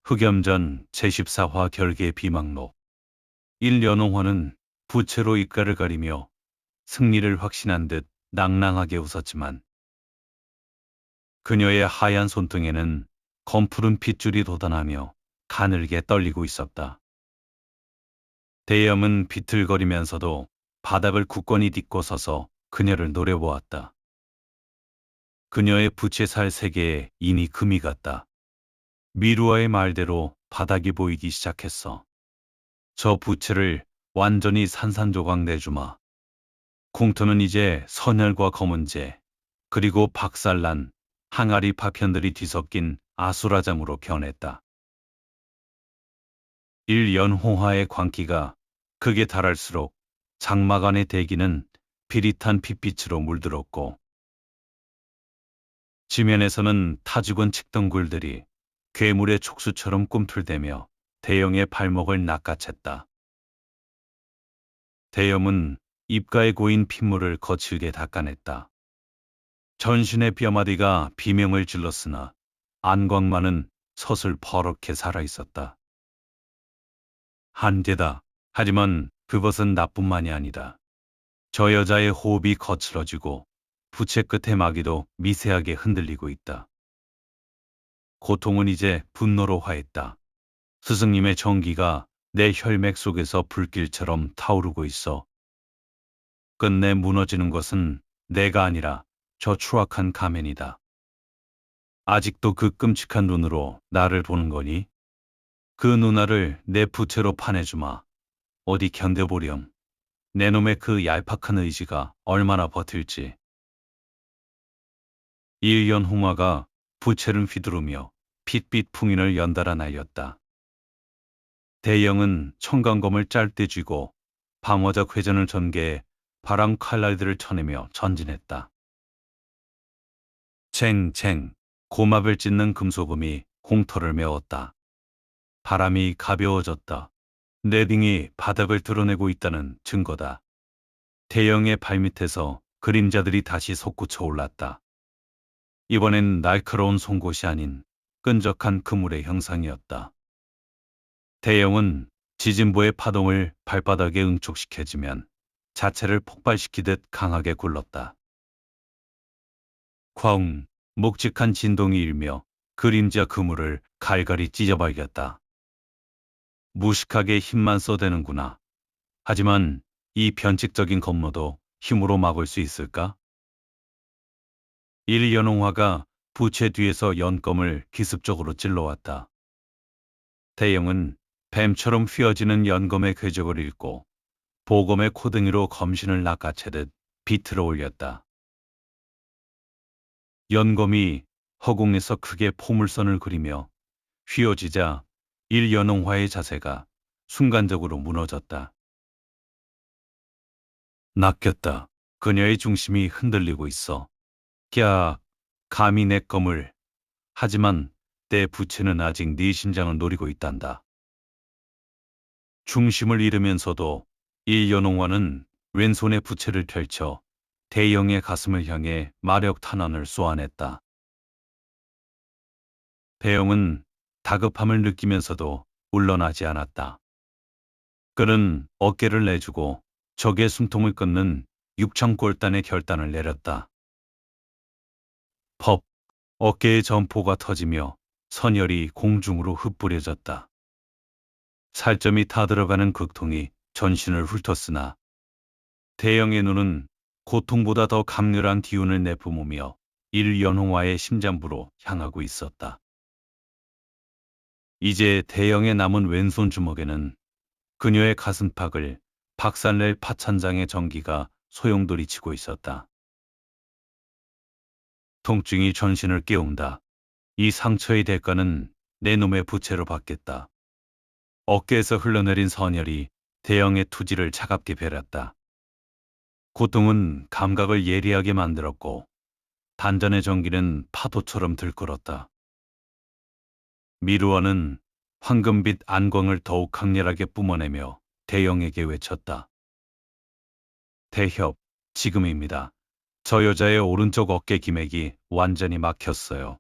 흑염전 제14화 결계 비망록. 일연홍화는 부채로 입가를 가리며 승리를 확신한 듯 낭낭하게 웃었지만 그녀의 하얀 손등에는 검푸른 핏줄이 돋아나며 가늘게 떨리고 있었다. 대염은 비틀거리면서도 바닥을 굳건히 딛고 서서 그녀를 노려보았다. 그녀의 부채살 세계에 이미 금이 갔다. 미루어의 말대로 바닥이 보이기 시작했어. 저 부채를 완전히 산산조각 내주마. 공터는 이제 선혈과 검은재, 그리고 박살난 항아리 파편들이 뒤섞인 아수라장으로 변했다. 일연홍화의 광기가 극에 달할수록 장막 안의 대기는 비릿한 핏빛으로 물들었고 지면에서는 타죽은 칡덩굴들이 괴물의 촉수처럼 꿈틀대며 대영의 발목을 낚아챘다. 대염은 입가에 고인 핏물을 거칠게 닦아냈다. 전신의 뼈마디가 비명을 질렀으나 안광만은 서슬퍼렇게 살아있었다. 한계다. 하지만 그것은 나뿐만이 아니다. 저 여자의 호흡이 거칠어지고 부채 끝의 마기도 미세하게 흔들리고 있다. 고통은 이제 분노로 화했다. 스승님의 정기가 내 혈맥 속에서 불길처럼 타오르고 있어. 끝내 무너지는 것은 내가 아니라 저 추악한 가면이다. 아직도 그 끔찍한 눈으로 나를 보는 거니? 그 눈알을 내 부채로 파내주마. 어디 견뎌보렴. 내 놈의 그 얄팍한 의지가 얼마나 버틸지. 일연홍화가 부채를 휘두르며 핏빛 풍인을 연달아 날렸다. 대영은 청강검을 짧게 쥐고 방어적 회전을 전개해 바람 칼날들을 쳐내며 전진했다. 쟁쟁 고막을 찢는 금소금이 공터를 메웠다. 바람이 가벼워졌다. 내 등이 바닥을 드러내고 있다는 증거다. 대영의 발밑에서 그림자들이 다시 솟구쳐 올랐다. 이번엔 날카로운 송곳이 아닌 끈적한 그물의 형상이었다. 대영은 지진보의 파동을 발바닥에 응축시켜주면 자체를 폭발시키듯 강하게 굴렀다. 쾅! 묵직한 진동이 일며 그림자 그물을 갈갈이 찢어발겼다. 무식하게 힘만 써대는구나. 하지만 이 변칙적인 검로도 힘으로 막을 수 있을까? 일연홍화가 부채 뒤에서 연검을 기습적으로 찔러왔다. 대영은 뱀처럼 휘어지는 연검의 궤적을 읽고 보검의 코등이로 검신을 낚아채듯 비틀어 올렸다. 연검이 허공에서 크게 포물선을 그리며 휘어지자 일연홍화의 자세가 순간적으로 무너졌다. 낚였다. 그녀의 중심이 흔들리고 있어. 꺄! 감히 내 검을. 하지만 내 부채는 아직 네 심장을 노리고 있단다. 중심을 잃으면서도 일연홍화는 왼손에 부채를 펼쳐 대영의 가슴을 향해 마력 탄환을 쏘아냈다. 대영은 다급함을 느끼면서도 물러나지 않았다. 그는 어깨를 내주고 적의 숨통을 끊는 육창골단의 결단을 내렸다. 퍽! 어깨의 점포가 터지며 선혈이 공중으로 흩뿌려졌다. 살점이 타들어가는 극통이 전신을 훑었으나 대영의 눈은 고통보다 더 강렬한 기운을 내뿜으며 일연홍화의 심장부로 향하고 있었다. 이제 대영의 남은 왼손 주먹에는 그녀의 가슴팍을 박살낼 파찬장의 전기가 소용돌이치고 있었다. 통증이 전신을 깨운다. 이 상처의 대가는 내 놈의 부채로 받겠다. 어깨에서 흘러내린 선혈이 대영의 투지를 차갑게 베렸다. 고통은 감각을 예리하게 만들었고 단전의 전기는 파도처럼 들끓었다. 미루어는 황금빛 안광을 더욱 강렬하게 뿜어내며 대영에게 외쳤다. 대협, 지금입니다. 저 여자의 오른쪽 어깨 기맥이 완전히 막혔어요.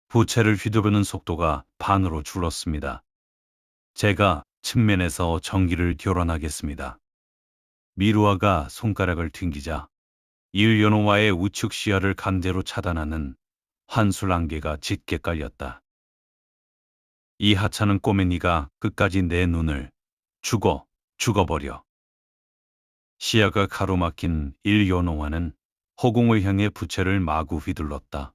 부채를 휘두르는 속도가 반으로 줄었습니다. 제가 측면에서 전기를 교란하겠습니다. 미루아가 손가락을 튕기자 일연호와의 우측 시야를 강제로 차단하는 환술 안개가 짙게 깔렸다. 이 하찮은 꼬맹이가 끝까지 내 눈을 죽어버려. 시야가 가로막힌 일연호와는 허공을 향해 부채를 마구 휘둘렀다.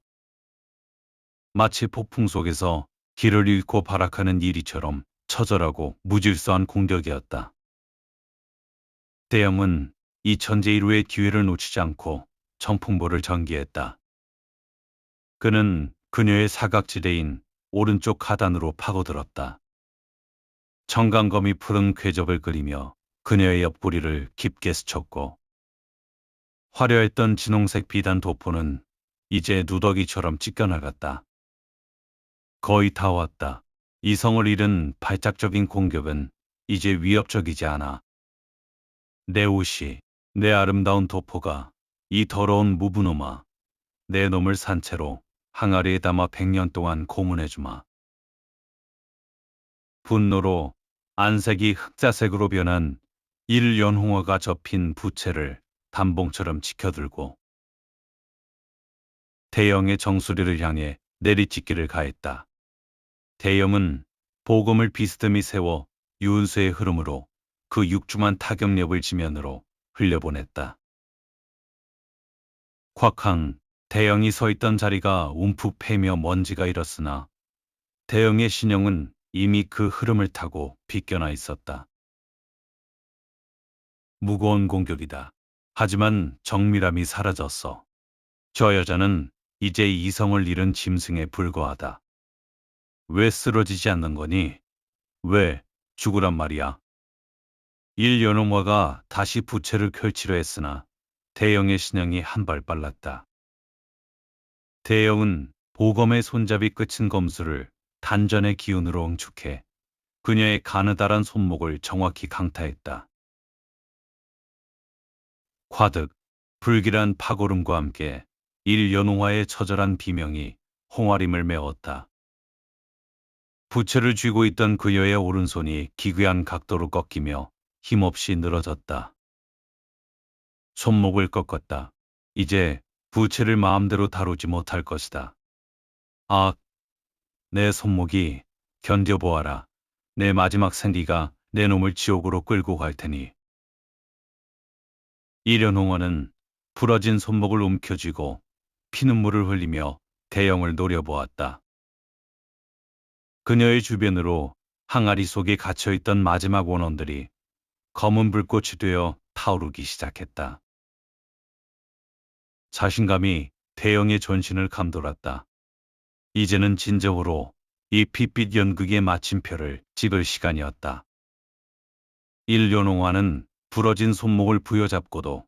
마치 폭풍 속에서 길을 잃고 발악하는 이리처럼 처절하고 무질서한 공격이었다. 대염은 이 천재일우의 기회를 놓치지 않고 청풍볼을 전개했다. 그는 그녀의 사각지대인 오른쪽 하단으로 파고들었다. 청강검이 푸른 궤적을 그리며 그녀의 옆구리를 깊게 스쳤고 화려했던 진홍색 비단 도포는 이제 누더기처럼 찢겨나갔다. 거의 다 왔다. 이성을 잃은 발작적인 공격은 이제 위협적이지 않아. 내 옷이, 내 아름다운 도포가, 이 더러운 무브노마, 내 놈을 산채로 항아리에 담아 100년 동안 고문해주마. 분노로 안색이 흑자색으로 변한 일연홍어가 접힌 부채를 단봉처럼 지켜들고 대영의 정수리를 향해 내리찍기를 가했다. 대영은 보검을 비스듬히 세워 유은수의 흐름으로 그 육중한 타격력을 지면으로 흘려보냈다. 콱항, 대영이 서 있던 자리가 움푹 패며 먼지가 일었으나 대영의 신형은 이미 그 흐름을 타고 비껴나 있었다. 무거운 공격이다. 하지만 정밀함이 사라졌어. 저 여자는 이제 이성을 잃은 짐승에 불과하다. 왜 쓰러지지 않는 거니? 왜 죽으란 말이야? 일연홍화가 다시 부채를 펼치려 했으나 대영의 신형이 한 발 빨랐다. 대영은 보검의 손잡이 끝인 검수를 단전의 기운으로 응축해 그녀의 가느다란 손목을 정확히 강타했다. 과득, 불길한 파고름과 함께 일연홍화의 처절한 비명이 홍아림을 메웠다. 부채를 쥐고 있던 그녀의 오른손이 기괴한 각도로 꺾이며 힘없이 늘어졌다. 손목을 꺾었다. 이제 부채를 마음대로 다루지 못할 것이다. 아, 내 손목이 견뎌보아라. 내 마지막 생기가 내 놈을 지옥으로 끌고 갈 테니. 일연홍원은 부러진 손목을 움켜쥐고 피눈물을 흘리며 대영을 노려보았다. 그녀의 주변으로 항아리 속에 갇혀있던 마지막 원원들이 검은 불꽃이 되어 타오르기 시작했다. 자신감이 대영의 전신을 감돌았다. 이제는 진정으로 이 핏빛 연극의 마침표를 찍을 시간이었다. 일연홍화는 부러진 손목을 부여잡고도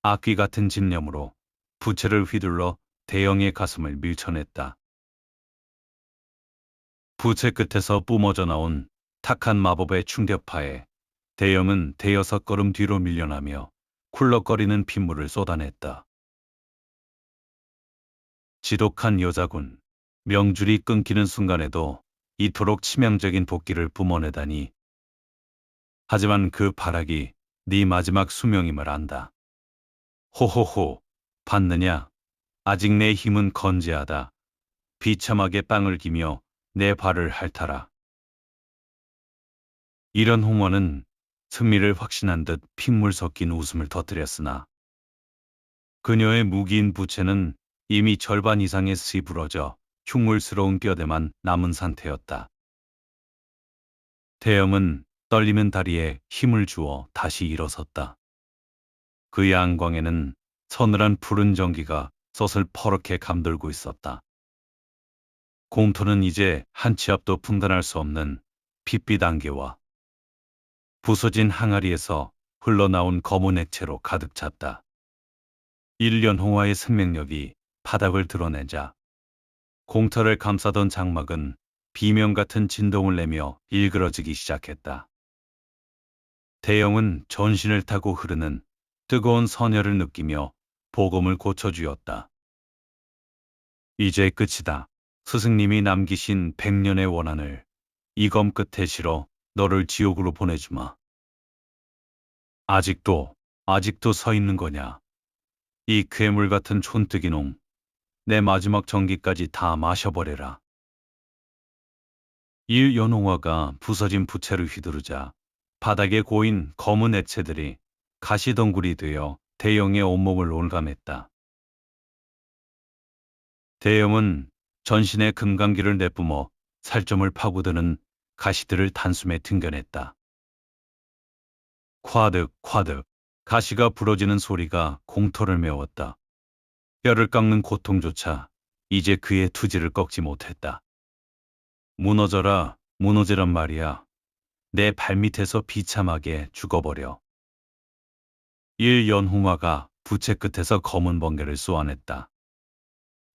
악귀 같은 집념으로 부채를 휘둘러 대영의 가슴을 밀쳐냈다. 부채 끝에서 뿜어져 나온 탁한 마법의 충격파에 대영은 대여섯 걸음 뒤로 밀려나며 쿨럭거리는 핏물을 쏟아냈다. 지독한 여자군. 명줄이 끊기는 순간에도 이토록 치명적인 도끼를 뿜어내다니. 하지만 그 발악이 네 마지막 수명임을 안다. 호호호, 봤느냐? 아직 내 힘은 건재하다. 비참하게 빵을 기며 내 발을 핥아라. 이런 홍원은 승리를 확신한 듯 핏물 섞인 웃음을 터뜨렸으나 그녀의 무기인 부채는 이미 절반 이상의 씨 부러져 흉물스러운 뼈대만 남은 상태였다. 대염은 떨리는 다리에 힘을 주어 다시 일어섰다. 그의 안광에는 서늘한 푸른 전기가 솥을 퍼렇게 감돌고 있었다. 공터는 이제 한 치 앞도 분간할 수 없는 핏빛 안개와 부서진 항아리에서 흘러나온 검은 액체로 가득 찼다. 일연홍화의 생명력이 바닥을 드러내자 공터를 감싸던 장막은 비명 같은 진동을 내며 일그러지기 시작했다. 대영은 전신을 타고 흐르는 뜨거운 선혈을 느끼며 보검을 고쳐주었다. 이제 끝이다. 스승님이 남기신 100년의 원한을 이 검 끝에 실어 너를 지옥으로 보내주마. 아직도 서 있는 거냐? 이 괴물 같은 촌뜨기 놈. 내 마지막 전기까지 다 마셔버려라. 일연홍화가 부서진 부채를 휘두르자 바닥에 고인 검은 액체들이 가시덩굴이 되어 대영의 온몸을 올감했다. 대영은 전신에 금강기를 내뿜어 살점을 파고드는 가시들을 단숨에 튕겨냈다. 콰득 가시가 부러지는 소리가 공터를 메웠다. 뼈를 깎는 고통조차 이제 그의 투지를 꺾지 못했다. 무너져란 말이야. 내 발밑에서 비참하게 죽어버려. 일연홍화가 부채 끝에서 검은 번개를 쏘아냈다.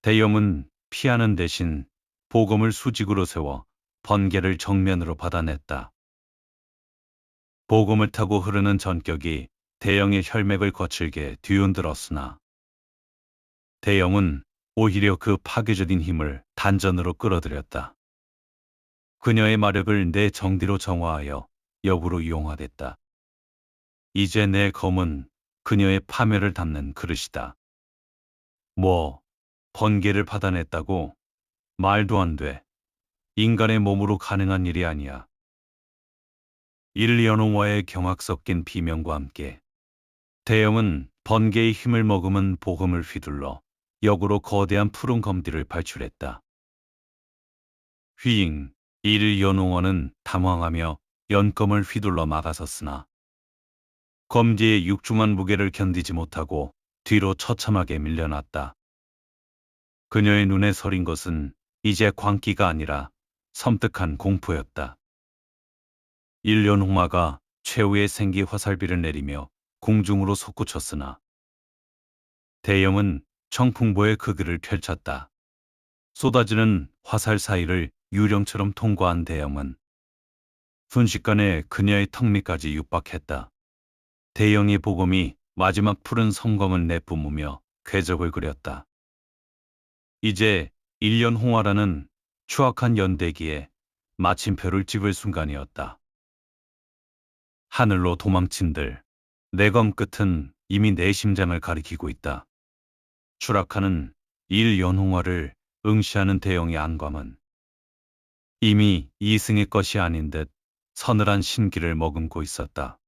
대염은 피하는 대신 보검을 수직으로 세워 번개를 정면으로 받아냈다. 보검을 타고 흐르는 전격이 대영의 혈맥을 거칠게 뒤흔들었으나 대영은 오히려 그 파괴적인 힘을 단전으로 끌어들였다. 그녀의 마력을 내 정디로 정화하여 역으로 이용화됐다. 이제 내 검은 그녀의 파멸을 담는 그릇이다. 뭐, 번개를 받아냈다고? 말도 안 돼. 인간의 몸으로 가능한 일이 아니야. 일연홍화의 경악 섞인 비명과 함께 대영은 번개의 힘을 머금은 보검을 휘둘러 역으로 거대한 푸른 검디를 발출했다. 휘잉! 일연홍화는 당황하며 연검을 휘둘러 막아섰으나 검지의 육중한 무게를 견디지 못하고 뒤로 처참하게 밀려났다. 그녀의 눈에 서린 것은 이제 광기가 아니라 섬뜩한 공포였다. 일연홍화가 최후의 생기 화살비를 내리며 공중으로 솟구쳤으나 대영은 청풍보의 크기를 펼쳤다. 쏟아지는 화살 사이를 유령처럼 통과한 대영은 순식간에 그녀의 턱 밑까지 육박했다. 대영의 보검이 마지막 푸른 섬검을 내뿜으며 궤적을 그렸다. 이제 일연홍화라는 추악한 연대기에 마침표를 찍을 순간이었다. 하늘로 도망친들 내 검 끝은 이미 내 심장을 가리키고 있다. 추락하는 일연홍화를 응시하는 대영의 안검은 이미 이승의 것이 아닌 듯 서늘한 신기를 머금고 있었다.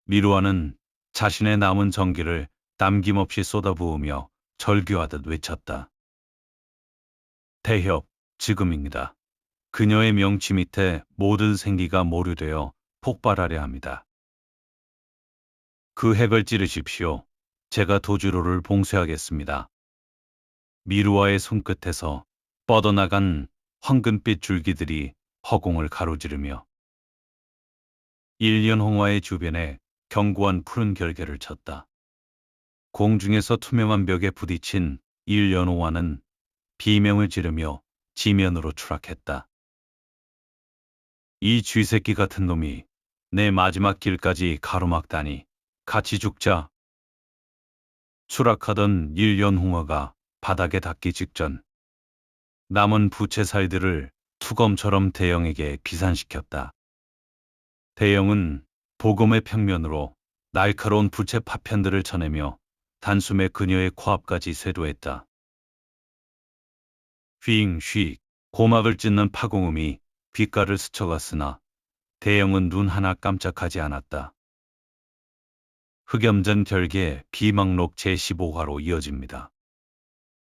미루아는 자신의 남은 전기를 남김없이 쏟아부으며 절규하듯 외쳤다. 대협, 지금입니다. 그녀의 명치 밑에 모든 생기가 모류되어 폭발하려 합니다. 그 핵을 찌르십시오. 제가 도주로를 봉쇄하겠습니다. 미루아의 손끝에서 뻗어나간 황금빛 줄기들이 허공을 가로지르며 일연홍화의 주변에 견고한 푸른 결계를 쳤다. 공중에서 투명한 벽에 부딪힌 일연홍화는 비명을 지르며 지면으로 추락했다. 이 쥐새끼 같은 놈이 내 마지막 길까지 가로막다니. 같이 죽자. 추락하던 일연홍화가 바닥에 닿기 직전 남은 부채살들을 투검처럼 대영에게 비산시켰다. 대영은 보검의 평면으로 날카로운 부채 파편들을 쳐내며 단숨에 그녀의 코앞까지 쇄도했다. 휘잉 고막을 찢는 파공음이 귓가를 스쳐갔으나 대영은 눈 하나 깜짝하지 않았다. 흑염전 결계 비망록 제15화로 이어집니다.